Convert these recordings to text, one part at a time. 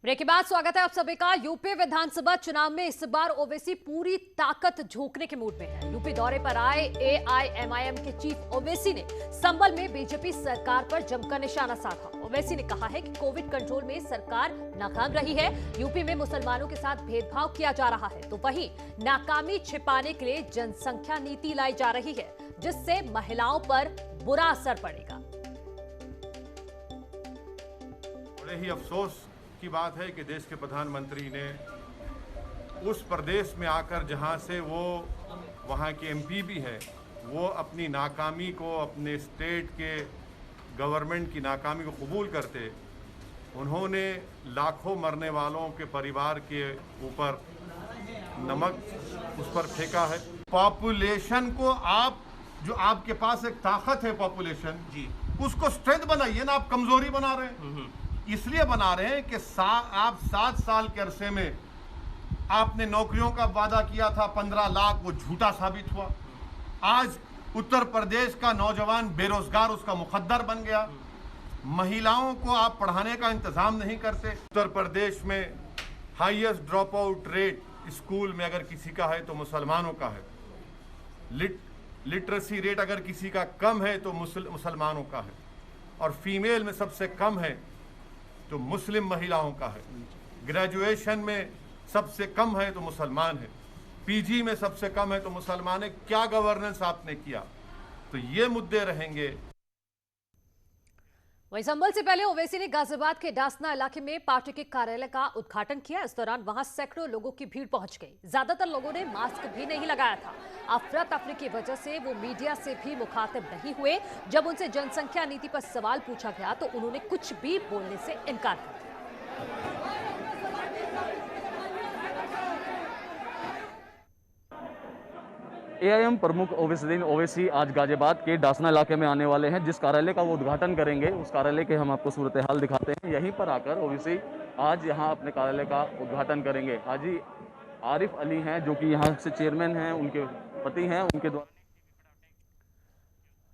Break के बाद स्वागत है आप सभी का। यूपी विधानसभा चुनाव में इस बार ओवैसी पूरी ताकत झोंकने के मूड में है। यूपी दौरे पर आए एआईएमआईएम के चीफ ओवैसी ने संभल में बीजेपी सरकार पर जमकर निशाना साधा। ओवैसी ने कहा है कि कोविड कंट्रोल में सरकार नाकाम रही है। यूपी में मुसलमानों के साथ भेदभाव किया जा रहा है, तो वहीं नाकामी छिपाने के लिए जनसंख्या नीति लाई जा रही है, जिससे महिलाओं पर बुरा असर पड़ेगा। बड़े ही अफसोस की बात है कि देश के प्रधानमंत्री ने उस प्रदेश में आकर जहां से वो वहां के एमपी भी है, वो अपनी नाकामी को, अपने स्टेट के गवर्नमेंट की नाकामी को कबूल करते उन्होंने लाखों मरने वालों के परिवार के ऊपर नमक उस पर फेंका है। पॉपुलेशन को आप जो आपके पास एक ताकत है पॉपुलेशन जी, उसको स्ट्रेंथ बनाइए ना, आप कमजोरी बना रहे हैं। इसलिए बना रहे हैं कि आप 7 साल के अरसे में आपने नौकरियों का वादा किया था 15 लाख, वो झूठा साबित हुआ। आज उत्तर प्रदेश का नौजवान बेरोजगार उसका मुकद्दर बन गया। महिलाओं को आप पढ़ाने का इंतजाम नहीं करते। उत्तर प्रदेश में highest drop out rate school में अगर किसी का है तो मुसलमानों का है। लिटरेसी रेट अगर किसी का कम है तो मुसलमानों का है, और फीमेल में सबसे कम है तो मुस्लिम महिलाओं का है। ग्रेजुएशन में सबसे कम है तो मुसलमान है, पीजी में सबसे कम है तो मुसलमान है। क्या गवर्नेंस आपने किया? तो ये मुद्दे रहेंगे। वहीं संभल से पहले ओवैसी ने गाजियाबाद के डासना इलाके में पार्टी के कार्यालय का उद्घाटन किया। इस दौरान वहां सैकड़ों लोगों की भीड़ पहुंच गई। ज्यादातर लोगों ने मास्क भी नहीं लगाया था। अफरा तफरी की वजह से वो मीडिया से भी मुखातिब नहीं हुए। जब उनसे जनसंख्या नीति पर सवाल पूछा गया तो उन्होंने कुछ भी बोलने से इनकार कर दिया। एआईएम प्रमुख ओवैसी आज गाजियाबाद के डासना इलाके में आने वाले हैं। जिस कार्यालय का वो उद्घाटन करेंगे उस कार्यालय के हम आपको सूरत हाल दिखाते हैं। यहीं पर आकर ओवैसी आज यहां अपने कार्यालय का उद्घाटन करेंगे। हाजी आरिफ अली हैं जो कि यहां से चेयरमैन हैं, उनके पति हैं, उनके द्वारा।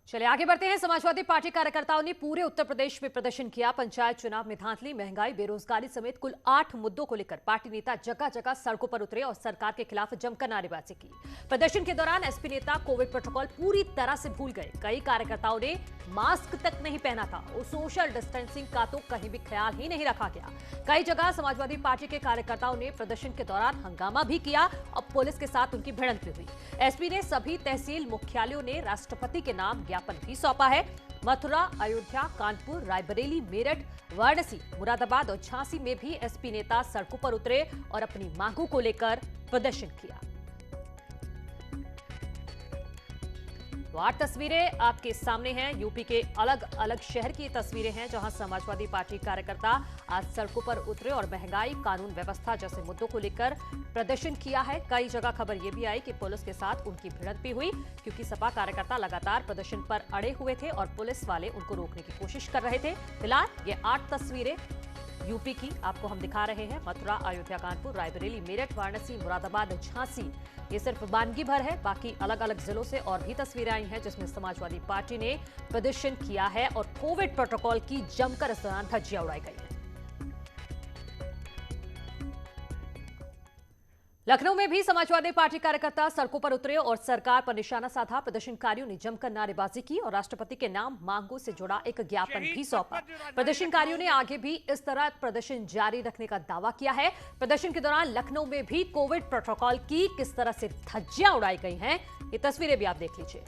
चलिए आगे बढ़ते हैं। समाजवादी पार्टी कार्यकर्ताओं ने पूरे उत्तर प्रदेश में प्रदर्शन किया। पंचायत चुनाव में धांधली, महंगाई, बेरोजगारी समेत कुल 8 मुद्दों को लेकर पार्टी नेता जगह जगह सड़कों पर उतरे और सरकार के खिलाफ जमकर नारेबाजी की। प्रदर्शन के दौरान एसपी नेता कोविड प्रोटोकॉल पूरी तरह से भूल गए। कई कार्यकर्ताओं ने मास्क तक नहीं पहना था और सोशल डिस्टेंसिंग का तो कहीं भी ख्याल ही नहीं रखा गया। कई जगह समाजवादी पार्टी के कार्यकर्ताओं ने प्रदर्शन के दौरान हंगामा भी किया और पुलिस के साथ उनकी भिड़ंत भी हुई। एसपी ने सभी तहसील मुख्यालयों ने राष्ट्रपति के नाम ज्ञापन भी सौंपा है। मथुरा, अयोध्या, कानपुर, रायबरेली, मेरठ, वाराणसी, मुरादाबाद और झांसी में भी एसपी नेता सड़कों पर उतरे और अपनी मांगों को लेकर प्रदर्शन किया। तो 8 तस्वीरें आपके सामने हैं। यूपी के अलग अलग शहर की तस्वीरें हैं जहां समाजवादी पार्टी कार्यकर्ता आज सड़कों पर उतरे और महंगाई, कानून व्यवस्था जैसे मुद्दों को लेकर प्रदर्शन किया है। कई जगह खबर यह भी आई कि पुलिस के साथ उनकी भिड़ंत भी हुई, क्योंकि सपा कार्यकर्ता लगातार प्रदर्शन पर अड़े हुए थे और पुलिस वाले उनको रोकने की कोशिश कर रहे थे। फिलहाल ये 8 तस्वीरें यूपी की आपको हम दिखा रहे हैं। मथुरा, अयोध्या, कानपुर, रायबरेली, मेरठ, वाराणसी, मुरादाबाद, झांसी, ये सिर्फ वानगी भर है। बाकी अलग अलग जिलों से और भी तस्वीरें आई हैं जिसमें समाजवादी पार्टी ने प्रदर्शन किया है और कोविड प्रोटोकॉल की जमकर इस दौरान धज्जियां उड़ाई गई है। लखनऊ में भी समाजवादी पार्टी कार्यकर्ता सड़कों पर उतरे और सरकार पर निशाना साधा। प्रदर्शनकारियों ने जमकर नारेबाजी की और राष्ट्रपति के नाम मांगों से जुड़ा एक ज्ञापन भी सौंपा। प्रदर्शनकारियों ने आगे भी इस तरह प्रदर्शन जारी रखने का दावा किया है। प्रदर्शन के दौरान लखनऊ में भी कोविड प्रोटोकॉल की किस तरह से धज्जियां उड़ाई गई हैं, ये तस्वीरें भी आप देख लीजिए।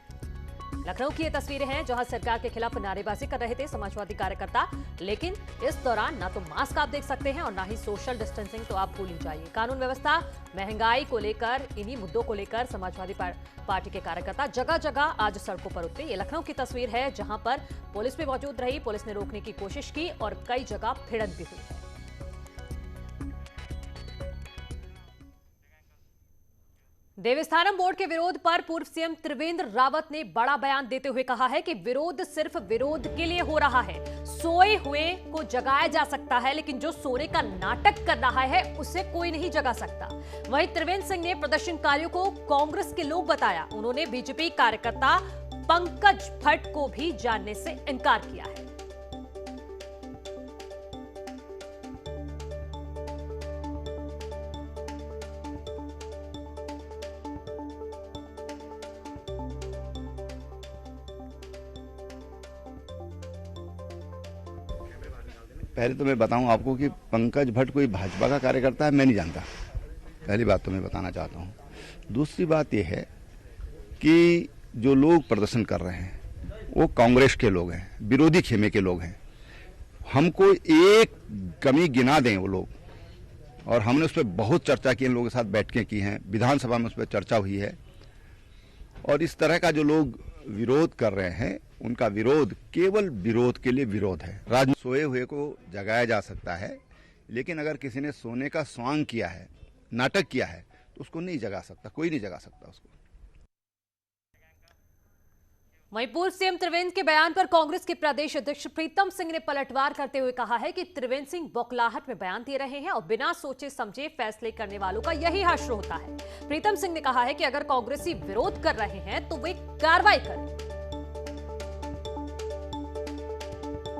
लखनऊ की ये तस्वीरें हैं जहां सरकार के खिलाफ नारेबाजी कर रहे थे समाजवादी कार्यकर्ता, लेकिन इस दौरान ना तो मास्क आप देख सकते हैं और ना ही सोशल डिस्टेंसिंग, तो आप भूल ही जाइए। कानून व्यवस्था, महंगाई को लेकर, इन्हीं मुद्दों को लेकर समाजवादी पार्टी के कार्यकर्ता जगह जगह आज सड़कों पर उतरे। ये लखनऊ की तस्वीर है जहां पर पुलिस भी मौजूद रही, पुलिस ने रोकने की कोशिश की और कई जगह भिड़ंत भी हुई है। देवस्थानम बोर्ड के विरोध पर पूर्व सीएम त्रिवेंद्र रावत ने बड़ा बयान देते हुए कहा है कि विरोध सिर्फ विरोध के लिए हो रहा है। सोए हुए को जगाया जा सकता है, लेकिन जो सोने का नाटक कर रहा है उसे कोई नहीं जगा सकता। वहीं त्रिवेंद्र सिंह ने प्रदर्शनकारियों को कांग्रेस के लोग बताया। उन्होंने बीजेपी कार्यकर्ता पंकज भट्ट को भी जानने से इनकार किया है। पहले तो मैं बताऊं आपको कि पंकज भट्ट कोई भाजपा का कार्यकर्ता है, मैं नहीं जानता। पहली बात तो मैं बताना चाहता हूं। दूसरी बात यह है कि जो लोग प्रदर्शन कर रहे हैं वो कांग्रेस के लोग हैं, विरोधी खेमे के लोग हैं। हमको एक कमी गिना दें वो लोग, और हमने उस पर बहुत चर्चा की, इन लोगों के साथ बैठकें की हैं, विधानसभा में उस पर चर्चा हुई है। और इस तरह का जो लोग विरोध कर रहे हैं उनका विरोध केवल विरोध के लिए विरोध है। राजनीति सोए हुए को जगाया जा सकता है, लेकिन अगर किसी ने सोने का स्वांग किया है, नाटक किया है, तो उसको नहीं जगा सकता, कोई नहीं जगा सकता उसको। वहीं पूर्व सीएम त्रिवेंद्र के बयान पर कांग्रेस के प्रदेश अध्यक्ष प्रीतम सिंह ने पलटवार करते हुए कहा है कि त्रिवेंद्र सिंह बौखलाहट में बयान दे रहे हैं और बिना सोचे समझे फैसले करने वालों का यही हश्र होता है। प्रीतम सिंह ने कहा है कि अगर कांग्रेसी विरोध कर रहे हैं तो वे कार्रवाई करें।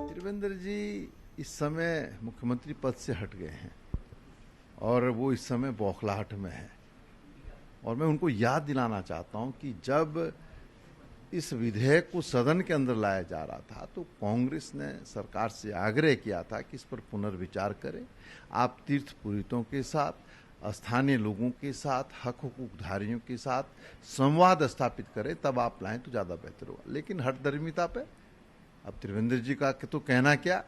त्रिवेंद्र जी इस समय मुख्यमंत्री पद से हट गए हैं और वो इस समय बौखलाहट में है, और मैं उनको याद दिलाना चाहता हूं कि जब इस विधेयक को सदन के अंदर लाया जा रहा था तो कांग्रेस ने सरकार से आग्रह किया था कि इस पर पुनर्विचार करें। आप तीर्थ पुरोहितों के साथ, स्थानीय लोगों के साथ, हक हुकूकधारियों के साथ संवाद स्थापित करें, तब आप लाएं तो ज़्यादा बेहतर होगा। लेकिन हठधर्मिता पे अब त्रिवेंद्र जी का तो कहना क्या,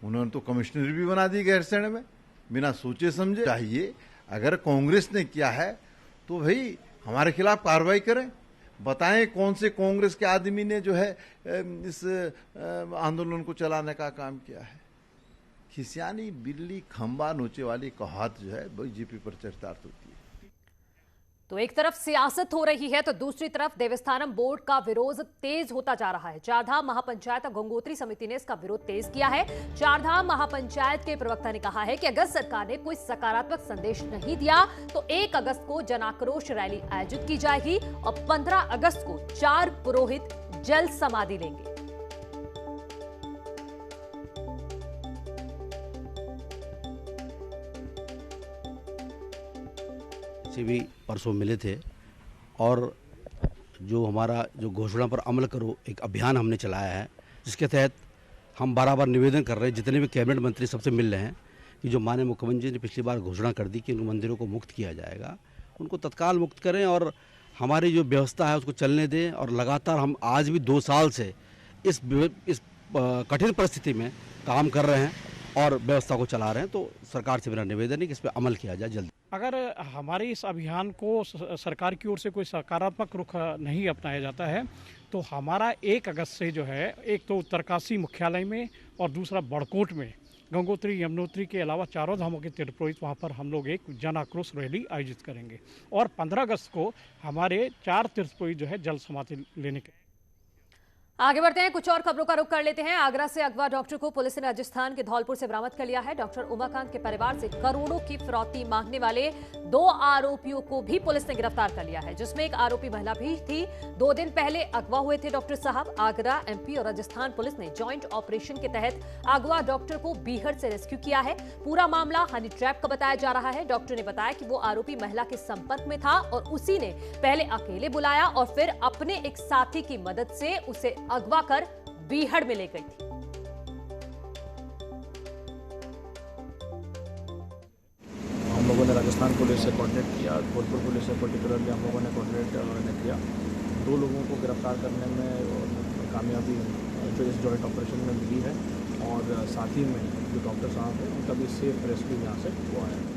उन्होंने तो कमिश्नर भी बना दी गैरसैंण में बिना सोचे समझे। चाहिए अगर कांग्रेस ने किया है तो भाई हमारे खिलाफ कार्रवाई करें, बताएं कौन से कांग्रेस के आदमी ने जो है इस आंदोलन को चलाने का काम किया है। खिसियानी बिल्ली खंबा नोचे वाली कहावत जो है बीजेपी पर चरितार्थ होती है। तो एक तरफ सियासत हो रही है तो दूसरी तरफ देवस्थानम बोर्ड का विरोध तेज होता जा रहा है। चारधाम महापंचायत और गंगोत्री समिति ने इसका विरोध तेज किया है। चारधाम महापंचायत के प्रवक्ता ने कहा है कि अगर सरकार ने कोई सकारात्मक संदेश नहीं दिया तो 1 अगस्त को जनाक्रोश रैली आयोजित की जाएगी और 15 अगस्त को 4 पुरोहित जल समाधि लेंगे। से भी परसों मिले थे और जो हमारा जो घोषणा पर अमल करो एक अभियान हमने चलाया है, जिसके तहत हम बार निवेदन कर रहे हैं जितने भी कैबिनेट मंत्री सबसे मिल रहे हैं कि जो माननीय मुख्यमंत्री ने पिछली बार घोषणा कर दी कि उन मंदिरों को मुक्त किया जाएगा, उनको तत्काल मुक्त करें और हमारी जो व्यवस्था है उसको चलने दें। और लगातार हम आज भी 2 साल से इस कठिन परिस्थिति में काम कर रहे हैं और व्यवस्था को चला रहे हैं। तो सरकार से मेरा निवेदन है कि इस पर अमल किया जाए जल्दी। अगर हमारे इस अभियान को सरकार की ओर से कोई सकारात्मक रुख नहीं अपनाया जाता है तो हमारा 1 अगस्त से जो है, एक तो उत्तरकाशी मुख्यालय में और दूसरा बड़कोट में गंगोत्री यमुनोत्री के अलावा चारों धामों के तीर्थ पुरोहित वहाँ पर हम लोग एक जन आक्रोश रैली आयोजित करेंगे। और 15 अगस्त को हमारे 4 तीर्थ पुरोहित जो है जल समाधि लेने के। आगे बढ़ते हैं, कुछ और खबरों का रुख कर लेते हैं। आगरा से अगवा डॉक्टर को पुलिस ने राजस्थान के धौलपुर से बरामद कर लिया है। डॉक्टर उमाकांत के परिवार से करोड़ों की फिरौती मांगने वाले 2 आरोपियों को भी पुलिस ने गिरफ्तार कर लिया है, जिसमें एक आरोपी महिला भी थी। 2 दिन पहले अगवा हुए थे डॉक्टर साहब। आगरा, एमपी और राजस्थान पुलिस ने ज्वाइंट ऑपरेशन के तहत अगवा डॉक्टर को बीहड़ से रेस्क्यू किया है। पूरा मामला हनी ट्रैप का बताया जा रहा है। डॉक्टर ने बताया कि वो आरोपी महिला के संपर्क में था और उसी ने पहले अकेले बुलाया और फिर अपने एक साथी की मदद से उसे अगवा कर बीहड़ में ले गई थी। हम लोगों ने राजस्थान पुलिस से कॉन्टेक्ट किया, धौलपुर पुलिस से पर्टिकुलरली हम लोगों ने कॉन्टेक्ट किया। 2 लोगों को गिरफ्तार करने में कामयाबी जो इस जॉइंट ऑपरेशन में मिली है और साथ ही में जो डॉक्टर साहब हैं उनका भी सेफ रेस्क्यू यहाँ से हुआ है।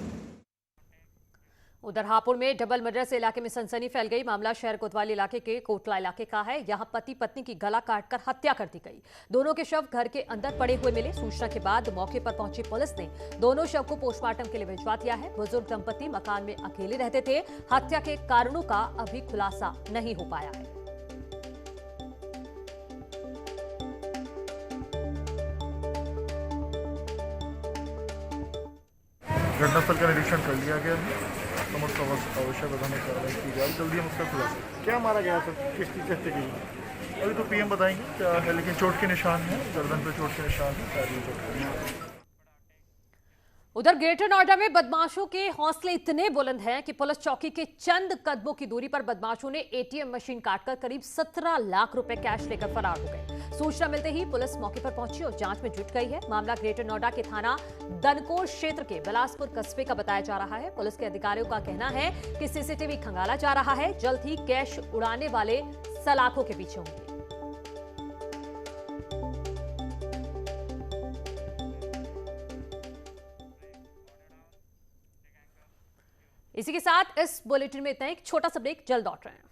उधर हापुड़ में डबल मर्डर से इलाके में सनसनी फैल गई। मामला शहर कोतवाली इलाके के कोटला इलाके का है। यहां पति पत्नी की गला काटकर हत्या कर दी गई। दोनों के शव घर के अंदर पड़े हुए मिले। सूचना के बाद मौके पर पहुंची पुलिस ने दोनों शव को पोस्टमार्टम के लिए भिजवा दिया है। बुजुर्ग दंपति मकान में अकेले रहते थे। हत्या के कारणों का अभी खुलासा नहीं हो पाया है। घटनास्थल का निरीक्षण कर लिया गया है। समस्त आवश्यक कदम कार्रवाई की जाए, जल्दी हम उसका खुलासा। क्या मारा गया था, किस चीज़ से की, अभी तो पीएम बताएंगे क्या है, लेकिन चोट के निशान है, गर्दन पे चोट के निशान है, शायद चोट के निशान। उधर ग्रेटर नोएडा में बदमाशों के हौसले इतने बुलंद हैं कि पुलिस चौकी के चंद कदमों की दूरी पर बदमाशों ने एटीएम मशीन काटकर करीब 17 लाख रुपए कैश लेकर फरार हो गए। सूचना मिलते ही पुलिस मौके पर पहुंची और जांच में जुट गई है। मामला ग्रेटर नोएडा के थाना दनकोर क्षेत्र के बिलासपुर कस्बे का बताया जा रहा है। पुलिस के अधिकारियों का कहना है कि सीसीटीवी खंगाला जा रहा है। जल्द ही कैश उड़ाने वाले सलाखों के पीछे होंगे। इसी के साथ इस बुलेटिन में इतना ही। एक छोटा सा ब्रेक, जल्द लौट रहे हैं।